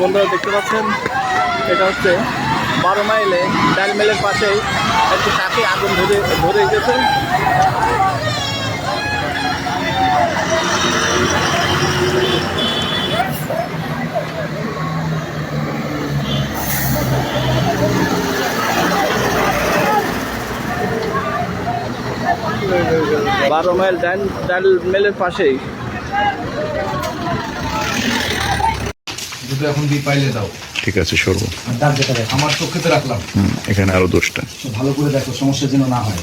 বন্ধুরা দেখতে পাচ্ছেন এটা হচ্ছে 12 মাইলে ডাল মিলের পাশেই একটি টাকি আগুন ধরে গেছে। বারো মাইল ডাল মিলের পাশেই। দুটো এখন দিয়ে পাইলে দাও। ঠিক আছে, সরবো। আমার চোখেতে রাখলাম। এখানে আরো 10টা। ভালো করে দেখো, সমস্যা যেন না হয়।